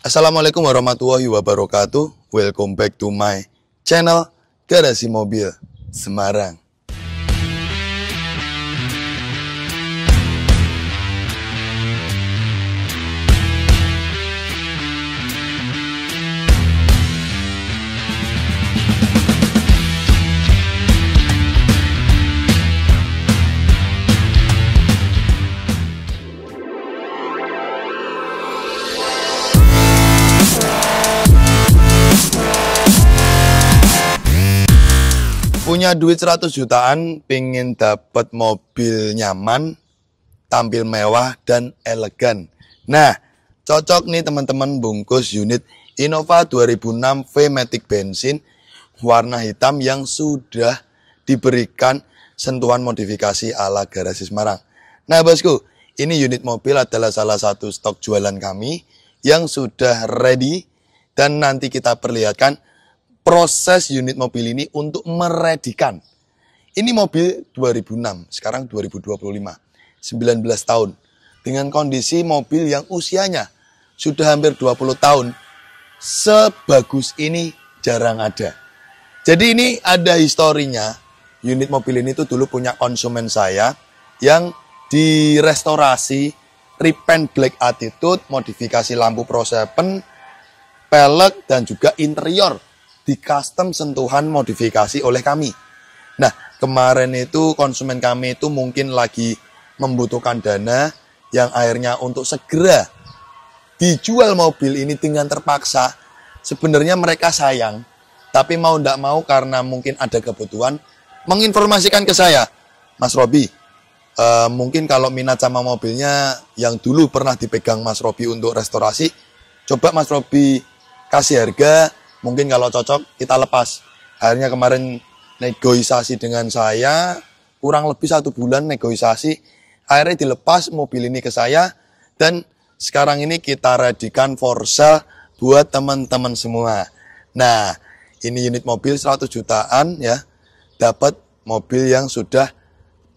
Assalamualaikum warahmatullahi wabarakatuh. Welcome back to my channel Garasi Mobil Semarang. Punya duit 100 jutaan, pengen dapat mobil nyaman, tampil mewah dan elegan. Nah, cocok nih teman-teman bungkus unit Innova 2006 V-Matic bensin warna hitam yang sudah diberikan sentuhan modifikasi ala Garasi Semarang. Nah bosku, ini unit mobil adalah salah satu stok jualan kami yang sudah ready dan nanti kita perlihatkan proses unit mobil ini untuk meredikan. Ini mobil 2006, sekarang 2025, 19 tahun. Dengan kondisi mobil yang usianya sudah hampir 20 tahun. Sebagus ini jarang ada. Jadi ini ada historinya. Unit mobil ini tuh dulu punya konsumen saya yang direstorasi, repaint black attitude, modifikasi lampu Pro 7, pelek dan juga interior di custom sentuhan modifikasi oleh kami. Nah, kemarin itu konsumen kami itu mungkin lagi membutuhkan dana yang akhirnya untuk segera dijual mobil ini dengan terpaksa. Sebenarnya mereka sayang, tapi mau tidak mau karena mungkin ada kebutuhan, menginformasikan ke saya, Mas Robi, mungkin kalau minat sama mobilnya yang dulu pernah dipegang Mas Robi untuk restorasi, coba Mas Robi kasih harga. Mungkin kalau cocok kita lepas. Akhirnya kemarin negosiasi dengan saya, kurang lebih 1 bulan negosiasi. Akhirnya dilepas mobil ini ke saya. Dan sekarang ini kita readykan for sale buat teman-teman semua. Nah, ini unit mobil 100 jutaan ya. Dapat mobil yang sudah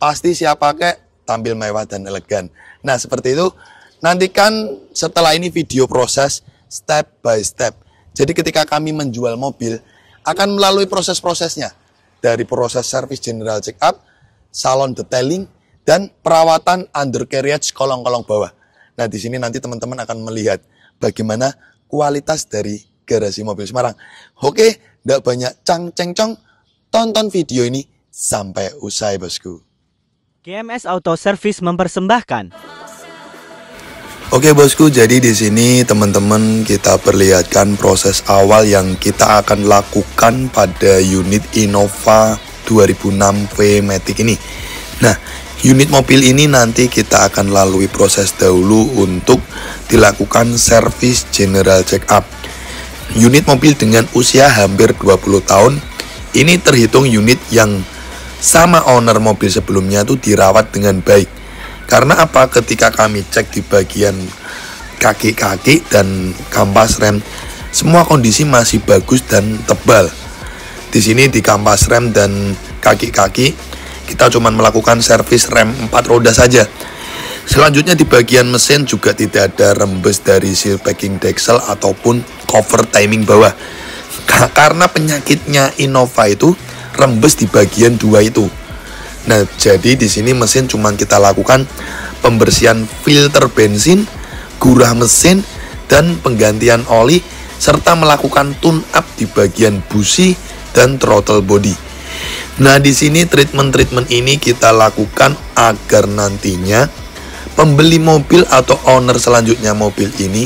pasti siap pakai, tampil mewah dan elegan. Nah, seperti itu. Nantikan setelah ini video proses step by step. Jadi ketika kami menjual mobil, akan melalui proses-prosesnya. Dari proses service general check up, salon detailing, dan perawatan undercarriage kolong-kolong bawah. Nah di sini nanti teman-teman akan melihat bagaimana kualitas dari Garasi Mobil Semarang. Oke, tidak banyak cang-ceng-cong, tonton video ini sampai usai bosku. GMS Auto Service mempersembahkan. Oke bosku, jadi di sini teman-teman kita perlihatkan proses awal yang kita akan lakukan pada unit Innova 2006 V-Matic ini. Nah, unit mobil ini nanti kita akan lalui proses dahulu untuk dilakukan service general check up. Unit mobil dengan usia hampir 20 tahun, ini terhitung unit yang sama owner mobil sebelumnya itu dirawat dengan baik. Karena apa? Ketika kami cek di bagian kaki-kaki dan kampas rem, semua kondisi masih bagus dan tebal. Di sini di kampas rem dan kaki-kaki kita cuma melakukan servis rem 4 roda saja. Selanjutnya di bagian mesin juga tidak ada rembes dari seal packing deksel ataupun cover timing bawah. Karena penyakitnya Innova itu rembes di bagian 2 itu. Nah, jadi di sini mesin cuma kita lakukan pembersihan filter bensin, gurah mesin, dan penggantian oli, serta melakukan tune up di bagian busi dan throttle body. Nah, di sini treatment-treatment ini kita lakukan agar nantinya pembeli mobil atau owner selanjutnya mobil ini,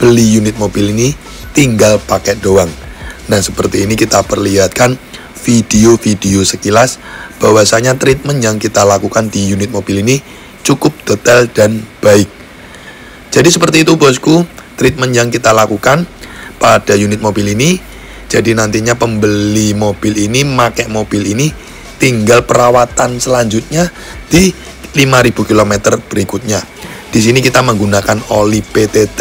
beli unit mobil ini, tinggal pakai doang. Nah, seperti ini kita perlihatkan video-video sekilas bahwasanya treatment yang kita lakukan di unit mobil ini cukup detail dan baik. Jadi seperti itu bosku, treatment yang kita lakukan pada unit mobil ini. Jadi nantinya pembeli mobil ini, pakai mobil ini, tinggal perawatan selanjutnya di 5.000 km berikutnya. Di sini kita menggunakan oli PTT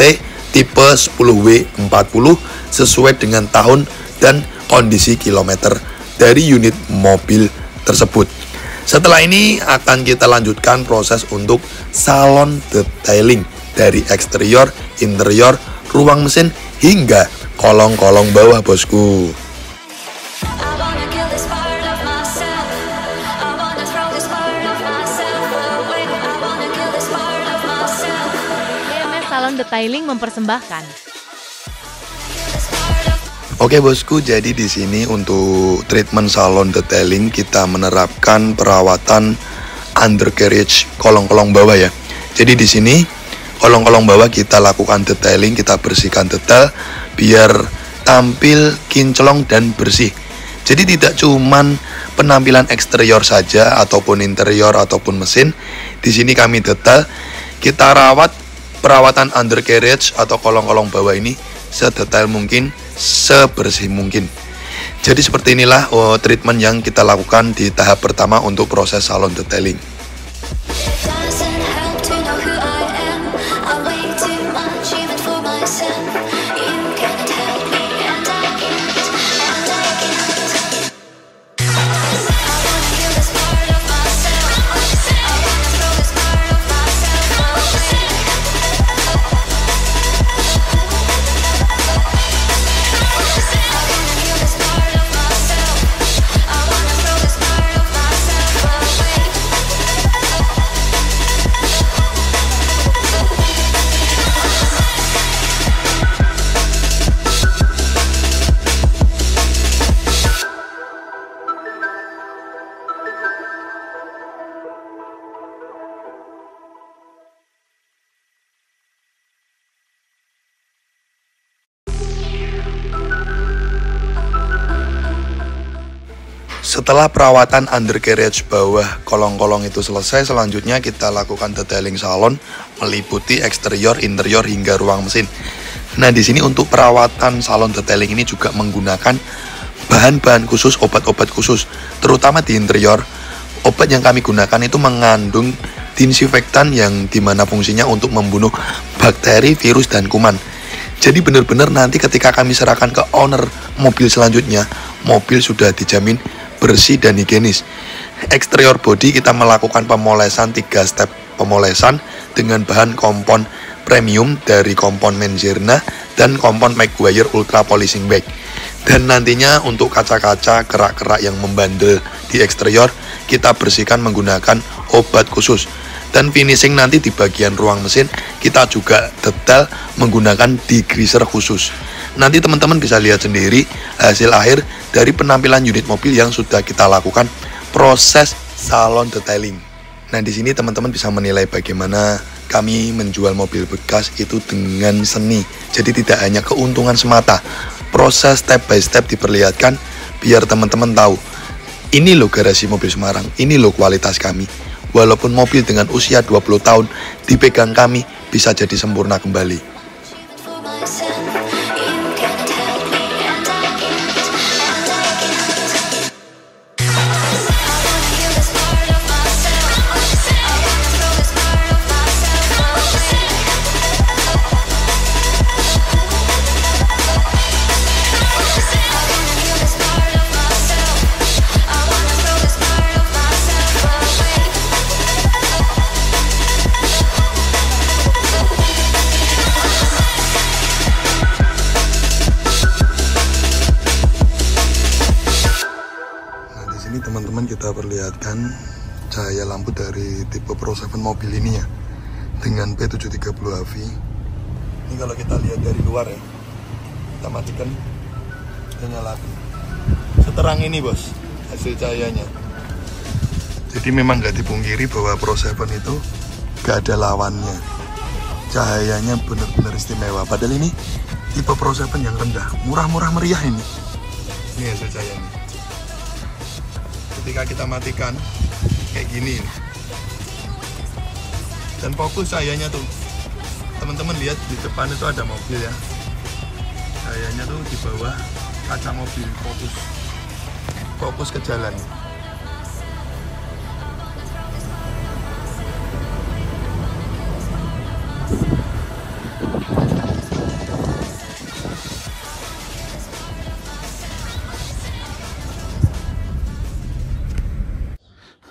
tipe 10W40 sesuai dengan tahun dan kondisi kilometer dari unit mobil tersebut. Setelah ini akan kita lanjutkan proses untuk salon detailing dari eksterior, interior, ruang mesin, hingga kolong-kolong bawah bosku. GMS Salon Detailing mempersembahkan. Oke bosku, jadi di sini untuk treatment salon detailing kita menerapkan perawatan undercarriage kolong-kolong bawah ya. Jadi di sini kolong-kolong bawah kita lakukan detailing, kita bersihkan detail biar tampil kinclong dan bersih. Jadi tidak cuman penampilan eksterior saja ataupun interior ataupun mesin. Di sini kami detail, kita rawat perawatan undercarriage atau kolong-kolong bawah ini sedetail mungkin, sebersih mungkin. Jadi seperti inilah treatment yang kita lakukan di tahap pertama untuk proses salon detailing. Setelah perawatan undercarriage bawah kolong-kolong itu selesai, selanjutnya kita lakukan detailing salon meliputi eksterior, interior hingga ruang mesin. Nah, di sini untuk perawatan salon detailing ini juga menggunakan bahan-bahan khusus, obat-obat khusus, terutama di interior. Obat yang kami gunakan itu mengandung disinfektan yang dimana fungsinya untuk membunuh bakteri, virus, dan kuman. Jadi benar-benar nanti ketika kami serahkan ke owner mobil selanjutnya, mobil sudah dijamin bersih dan higienis. Eksterior body kita melakukan pemolesan 3 step pemolesan dengan bahan kompon premium dari kompon Menzirna dan kompon Maguire Ultra Polishing Wax. Dan nantinya untuk kaca-kaca, kerak-kerak yang membandel di eksterior kita bersihkan menggunakan obat khusus. Dan finishing nanti di bagian ruang mesin kita juga detail menggunakan degreaser khusus. Nanti teman-teman bisa lihat sendiri hasil akhir dari penampilan unit mobil yang sudah kita lakukan proses salon detailing. Nah, di sini teman-teman bisa menilai bagaimana kami menjual mobil bekas itu dengan seni. Jadi tidak hanya keuntungan semata, proses step by step diperlihatkan biar teman-teman tahu, ini loh garasi mobil Semarang, ini loh kualitas kami. Walaupun mobil dengan usia 20 tahun dipegang kami bisa jadi sempurna kembali. Teman-teman, kita perlihatkan cahaya lampu dari tipe Pro 7 mobil ini ya, dengan P730 HV. Ini kalau kita lihat dari luar ya, kita matikan, kita nyalakan, seterang ini bos hasil cahayanya. Jadi memang nggak dipungkiri bahwa Pro 7 itu nggak ada lawannya, cahayanya benar-benar istimewa. Padahal ini tipe Pro 7 yang rendah, murah-murah meriah ini hasil cahayanya. Ketika kita matikan kayak gini dan fokus cahayanya tuh, teman-teman lihat di depan itu ada mobil ya, cahayanya tuh di bawah kaca mobil, fokus ke jalan.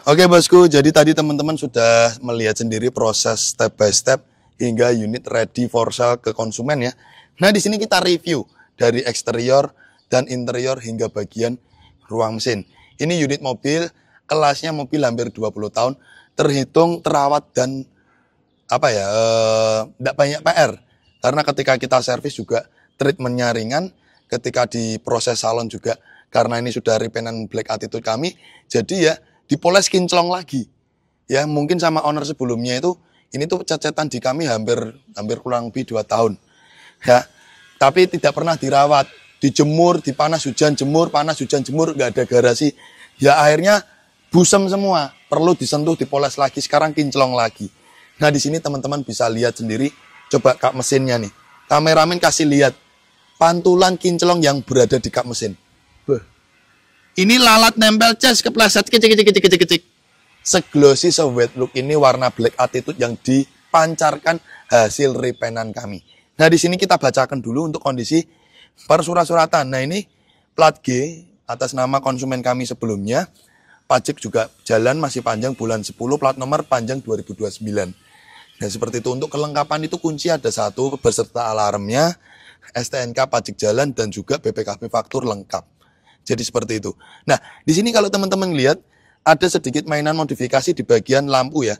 Oke bosku, jadi tadi teman-teman sudah melihat sendiri proses step by step hingga unit ready for sale ke konsumen ya. Nah, di sini kita review dari eksterior dan interior hingga bagian ruang mesin. Ini unit mobil, kelasnya mobil hampir 20 tahun, terhitung terawat dan tidak banyak PR. Karena ketika kita servis juga treatmentnya ringan, ketika di proses salon juga, karena ini sudah repaintan black attitude kami, jadi ya dipoles kinclong lagi. Ya, mungkin sama owner sebelumnya itu, ini tuh cecetan di kami hampir kurang lebih 2 tahun. Ya, tapi tidak pernah dirawat, dijemur, dipanas hujan jemur, panas hujan jemur, nggak ada garasi. Ya akhirnya busem semua, perlu disentuh, dipoles lagi, sekarang kinclong lagi. Nah, di sini teman-teman bisa lihat sendiri, coba kap mesinnya nih. Kameramen kasih lihat pantulan kinclong yang berada di kap mesin. Ini lalat nempel cas kepleset kecik. Seglossy, se-wet look ini warna black attitude yang dipancarkan hasil repaintan kami. Nah, di sini kita bacakan dulu untuk kondisi persurat-suratan. Nah, ini plat G atas nama konsumen kami sebelumnya. Pajak juga jalan masih panjang bulan 10, plat nomor panjang 2029. Nah, seperti itu. Untuk kelengkapan itu kunci ada 1 beserta alarmnya, STNK pajak jalan dan juga BPKB faktur lengkap. Jadi seperti itu. Nah, di sini kalau teman-teman lihat ada sedikit mainan modifikasi di bagian lampu ya.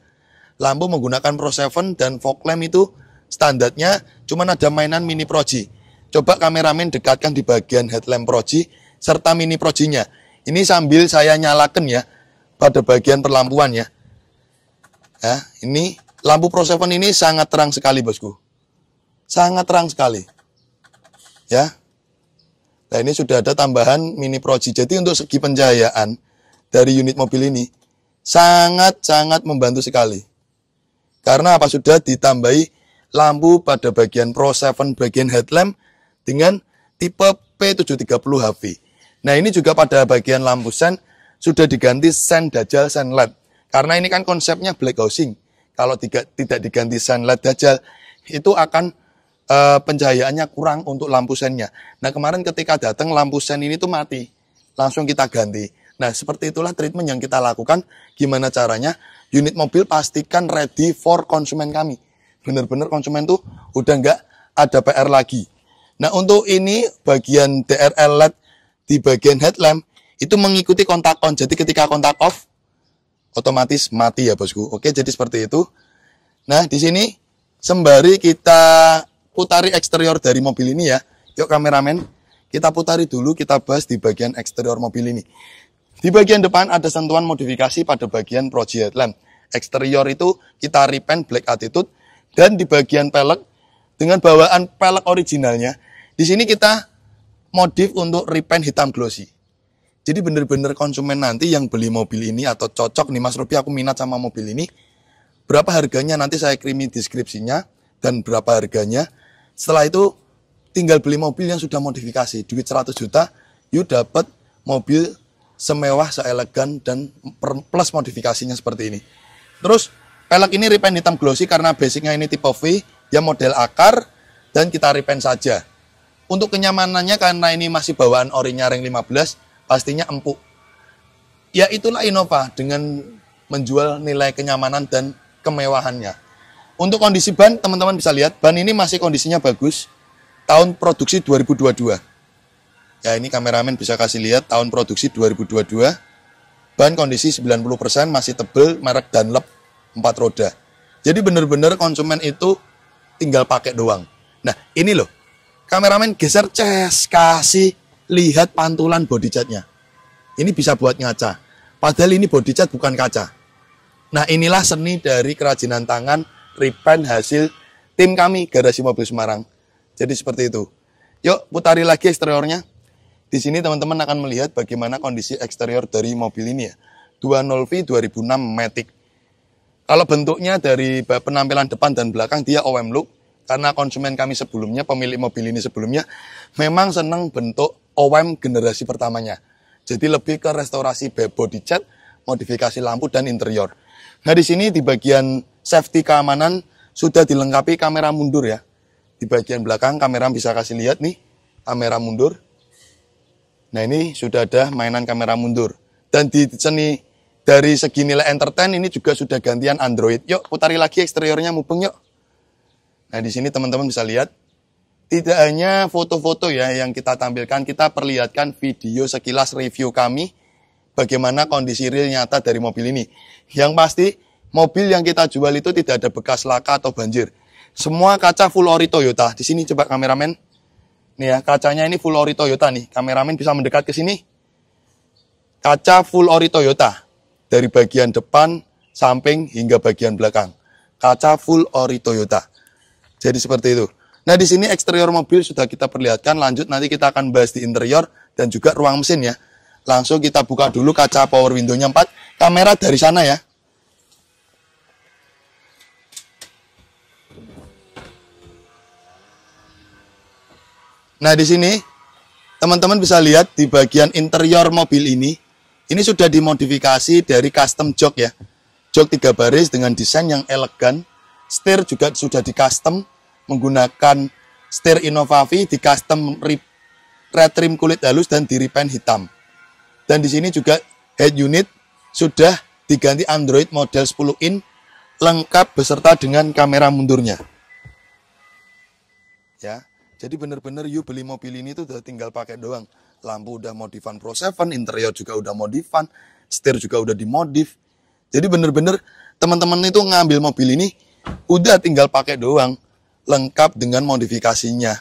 Lampu menggunakan Pro 7 dan fog lamp itu standarnya cuman ada mainan mini proji. Coba kameramen dekatkan di bagian headlamp proji serta mini projinya. Ini sambil saya nyalakan ya pada bagian perlampuan ya. Ya, ini lampu Pro 7 ini sangat terang sekali, bosku. Sangat terang sekali. Ya. Nah, ini sudah ada tambahan mini proji. Jadi untuk segi pencahayaan dari unit mobil ini sangat-sangat membantu sekali. Karena apa, sudah ditambahi lampu pada bagian Pro 7 bagian headlamp dengan tipe P730HV. Nah, ini juga pada bagian lampu sen sudah diganti sen Dajjal, sen LED. Karena ini kan konsepnya black housing. Kalau tidak diganti sen LED Dajjal, itu akan pencahayaannya kurang untuk lampu sennya. Nah, kemarin ketika datang lampu sen ini tuh mati. Langsung kita ganti. Nah, seperti itulah treatment yang kita lakukan. Gimana caranya? Unit mobil pastikan ready for konsumen kami. Benar-benar konsumen tuh udah nggak ada PR lagi. Nah, untuk ini bagian DRL LED di bagian headlamp itu mengikuti kontak on. Jadi ketika kontak off otomatis mati ya, bosku. Oke, jadi seperti itu. Nah, di sini sembari kita putari eksterior dari mobil ini ya. Yuk kameramen, kita putari dulu, kita bahas di bagian eksterior mobil ini. Di bagian depan ada sentuhan modifikasi pada bagian proji headlamp. Eksterior itu kita repaint black attitude dan di bagian pelek dengan bawaan pelek originalnya. Di sini kita modif untuk repaint hitam glossy. Jadi benar-benar konsumen nanti yang beli mobil ini atau cocok nih, Mas Robi aku minat sama mobil ini. Berapa harganya nanti saya kirimi deskripsinya dan berapa harganya. Setelah itu tinggal beli mobil yang sudah modifikasi. Duit 100 juta, yuk dapat mobil semewah, seelegan dan plus modifikasinya seperti ini. Terus pelek ini repaint hitam glossy karena basicnya ini tipe V, dia model akar dan kita repaint saja. Untuk kenyamanannya karena ini masih bawaan orinya ring 15, pastinya empuk. Ya itulah Innova dengan menjual nilai kenyamanan dan kemewahannya. Untuk kondisi ban, teman-teman bisa lihat, ban ini masih kondisinya bagus. Tahun produksi 2022. Ya, ini kameramen bisa kasih lihat tahun produksi 2022. Ban kondisi 90% masih tebel, merek Dunlop 4 roda. Jadi benar-benar konsumen itu tinggal pakai doang. Nah, ini loh. Kameramen geser ces, kasih lihat pantulan body catnya. Ini bisa buat ngaca. Padahal ini body cat bukan kaca. Nah, inilah seni dari kerajinan tangan repaint hasil tim kami Garasi Mobil Semarang. Jadi seperti itu. Yuk putari lagi eksteriornya. Di sini teman-teman akan melihat bagaimana kondisi eksterior dari mobil ini ya. 20V 2006 Matic. Kalau bentuknya dari penampilan depan dan belakang dia OM look. Karena konsumen kami sebelumnya, pemilik mobil ini sebelumnya memang senang bentuk OM generasi pertamanya. Jadi lebih ke restorasi body cat, modifikasi lampu dan interior. Nah, di sini di bagian safety keamanan sudah dilengkapi kamera mundur ya. Di bagian belakang kamera bisa kasih lihat nih, kamera mundur. Nah, ini sudah ada mainan kamera mundur. Dan di seni dari segi nilai entertain ini juga sudah gantian Android. Yuk putari lagi eksteriornya mubeng yuk. Nah, di sini teman-teman bisa lihat Tidak hanya foto-foto ya yang kita tampilkan, kita perlihatkan video sekilas review kami bagaimana kondisi real nyata dari mobil ini. Yang pasti, mobil yang kita jual itu tidak ada bekas laka atau banjir. Semua kaca full ori Toyota. Di sini coba kameramen. Nih ya, kacanya ini full ori Toyota nih. Kameramen bisa mendekat ke sini. Kaca full ori Toyota. Dari bagian depan, samping, hingga bagian belakang. Kaca full ori Toyota. Jadi seperti itu. Nah, di sini eksterior mobil sudah kita perlihatkan. Lanjut nanti kita akan bahas di interior dan juga ruang mesin ya. Langsung kita buka dulu kaca power window-nya 4. Kamera dari sana ya. Nah, di sini teman-teman bisa lihat di bagian interior mobil ini sudah dimodifikasi dari custom jok ya. Jok 3 baris dengan desain yang elegan. Setir juga sudah di custom menggunakan setir Innova V, di custom red trim kulit halus dan di repaint hitam. Dan di sini juga head unit sudah diganti Android model 10 in lengkap beserta dengan kamera mundurnya. Ya, jadi bener-bener you beli mobil ini tuh udah tinggal pakai doang. Lampu udah modifan Pro 7, interior juga udah modifan, setir juga udah dimodif. Jadi bener-bener teman-teman itu ngambil mobil ini udah tinggal pakai doang, lengkap dengan modifikasinya.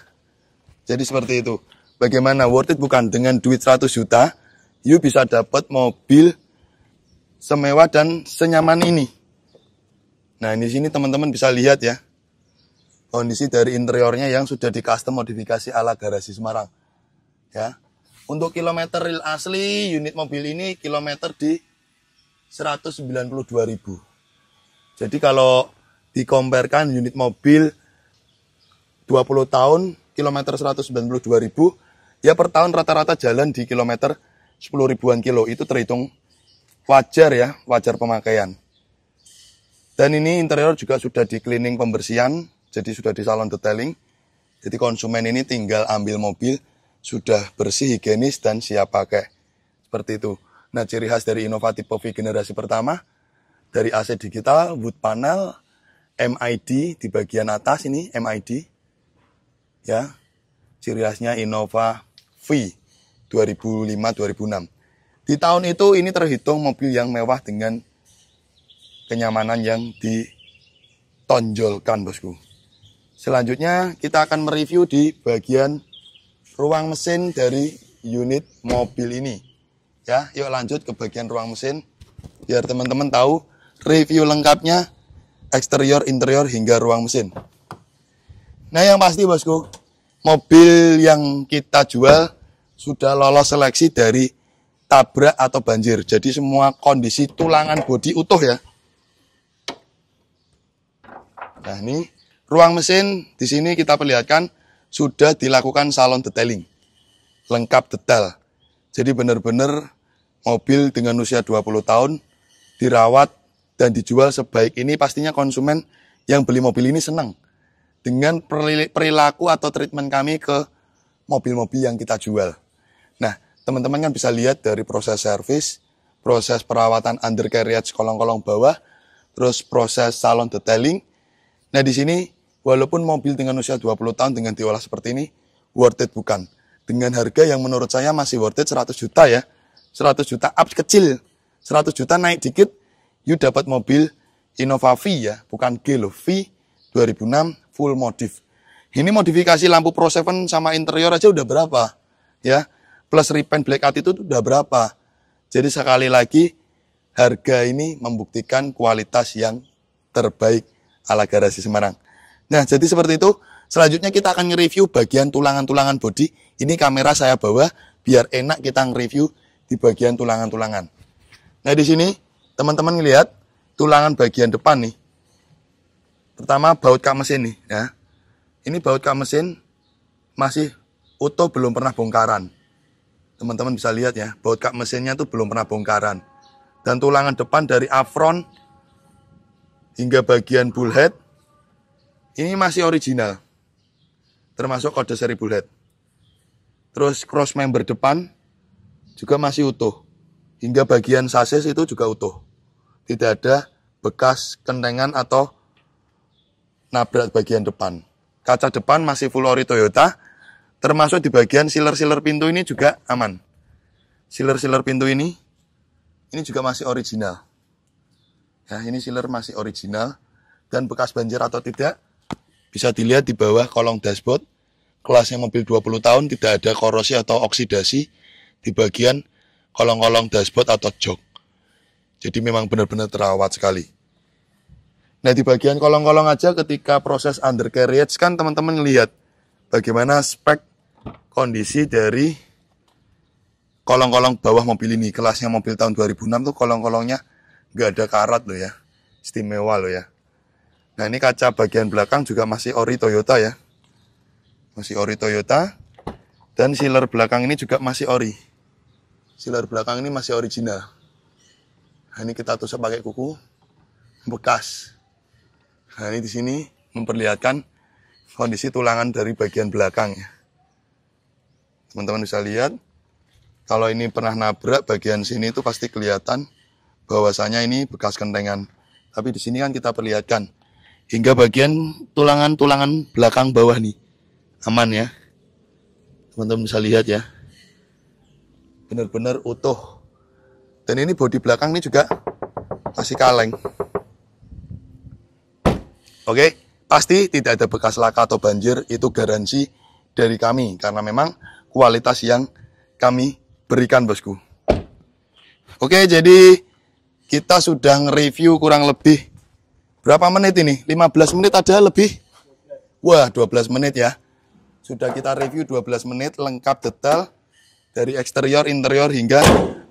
Jadi seperti itu. Bagaimana, worth it bukan? Dengan duit 100 juta, you bisa dapat mobil semewah dan senyaman ini. Nah, di sini teman-teman bisa lihat ya, kondisi dari interiornya yang sudah di custom modifikasi ala garasi Semarang. Ya. Untuk kilometer real asli, unit mobil ini kilometer di 192.000. Jadi kalau dikomparkan unit mobil 20 tahun, kilometer 192.000, ya per tahun rata-rata jalan di kilometer 10 ribuan kilo. Itu terhitung wajar ya, wajar pemakaian. Dan ini interior juga sudah di cleaning pembersihan, jadi sudah di salon detailing. Jadi konsumen ini tinggal ambil mobil, sudah bersih, higienis, dan siap pakai. Seperti itu. Nah, ciri khas dari Innova tipe V generasi pertama, dari AC digital, wood panel, MID di bagian atas ini, MID. Ya, ciri khasnya Innova V 2005-2006. Di tahun itu ini terhitung mobil yang mewah dengan kenyamanan yang ditonjolkan, bosku. Selanjutnya kita akan mereview di bagian ruang mesin dari unit mobil ini. Ya, yuk lanjut ke bagian ruang mesin biar teman-teman tahu review lengkapnya eksterior, interior hingga ruang mesin. Nah, yang pasti bosku, mobil yang kita jual sudah lolos seleksi dari tabrak atau banjir. Jadi semua kondisi tulangan bodi utuh ya. Nah, ini ruang mesin di sini kita perlihatkan sudah dilakukan salon detailing. Lengkap detail. Jadi benar-benar mobil dengan usia 20 tahun dirawat dan dijual sebaik ini, pastinya konsumen yang beli mobil ini senang dengan perilaku atau treatment kami ke mobil-mobil yang kita jual. Nah, teman-teman kan bisa lihat dari proses servis, proses perawatan undercarriage kolong-kolong bawah, terus proses salon detailing. Nah, di sini walaupun mobil dengan usia 20 tahun dengan diolah seperti ini, worth it bukan? Dengan harga yang menurut saya masih worth it 100 juta ya. 100 juta up kecil. 100 juta naik dikit, you dapat mobil Innova V ya, bukan G loh, V 2006 full modif. Ini modifikasi lampu Pro 7 sama interior aja udah berapa? Ya, plus repaint black out itu udah berapa? Jadi sekali lagi, harga ini membuktikan kualitas yang terbaik ala garasi Semarang. Nah, jadi seperti itu. Selanjutnya kita akan nge-review bagian tulangan-tulangan bodi. Ini kamera saya bawa biar enak kita nge-review di bagian tulangan-tulangan. Nah, di sini teman-teman ngelihat tulangan bagian depan nih. Pertama baut kap mesin nih ya. Ini baut kap mesin masih utuh, belum pernah bongkaran. Teman-teman bisa lihat ya, baut kap mesinnya tuh belum pernah bongkaran. Dan tulangan depan dari apron hingga bagian bullhead ini masih original. Termasuk kode seri bullhead. Terus cross member depan juga masih utuh. Hingga bagian sasis itu juga utuh. Tidak ada bekas kentengan atau nabrak bagian depan. Kaca depan masih full ori Toyota. Termasuk di bagian sealer-sealer pintu ini juga aman. Sealer-sealer pintu ini juga masih original. Ya, ini sealer masih original. Dan bekas banjir atau tidak, bisa dilihat di bawah kolong dashboard. Kelasnya mobil 20 tahun, tidak ada korosi atau oksidasi di bagian kolong-kolong dashboard atau jok. Jadi memang benar-benar terawat sekali. Nah, di bagian kolong-kolong aja ketika proses undercarriage kan teman-teman ngelihat bagaimana spek kondisi dari kolong-kolong bawah mobil ini. Kelasnya mobil tahun 2006 tuh kolong-kolongnya nggak ada karat loh ya. Istimewa loh ya. Nah, ini kaca bagian belakang juga masih ori Toyota ya. Masih ori Toyota. Dan sealer belakang ini juga masih ori. Sealer belakang ini masih original. Nah, ini kita tusuk pakai kuku bekas. Nah, ini di sini memperlihatkan kondisi tulangan dari bagian belakang ya. Teman-teman bisa lihat, kalau ini pernah nabrak bagian sini itu pasti kelihatan bahwasanya ini bekas kentengan. Tapi di sini kan kita perlihatkan hingga bagian tulangan-tulangan belakang bawah nih aman ya. Teman-teman bisa lihat ya, benar-benar utuh. Dan ini bodi belakang ini juga masih kaleng. Oke, pasti tidak ada bekas laka atau banjir, itu garansi dari kami karena memang kualitas yang kami berikan, bosku. Oke, jadi kita sudah nge-review kurang lebih berapa menit ini? 15 menit ada lebih? Wah, 12 menit ya. Sudah kita review 12 menit lengkap detail dari eksterior, interior hingga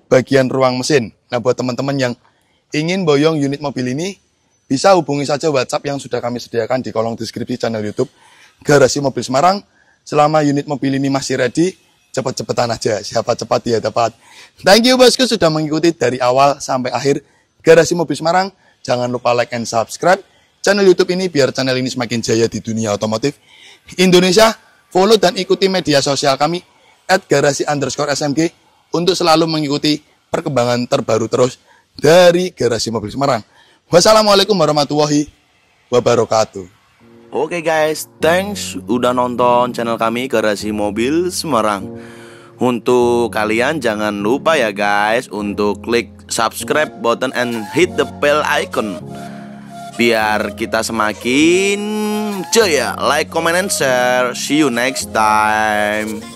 bagian ruang mesin. Nah, buat teman-teman yang ingin boyong unit mobil ini, bisa hubungi saja WhatsApp yang sudah kami sediakan di kolom deskripsi channel YouTube Garasi Mobil Semarang. Selama unit mobil ini masih ready, cepet-cepetan aja. Siapa cepat dia dapat. Thank you bosku sudah mengikuti dari awal sampai akhir Garasi Mobil Semarang. Jangan lupa like and subscribe channel YouTube ini biar channel ini semakin jaya di dunia otomotif Indonesia. Follow dan ikuti media sosial kami @garasi_smg untuk selalu mengikuti perkembangan terbaru terus dari Garasi Mobil Semarang. Wassalamualaikum warahmatullahi wabarakatuh. Oke guys, thanks udah nonton channel kami Garasi Mobil Semarang. Untuk kalian jangan lupa ya guys untuk klik subscribe button and hit the bell icon biar kita semakin jaya. Like, comment, and share. See you next time.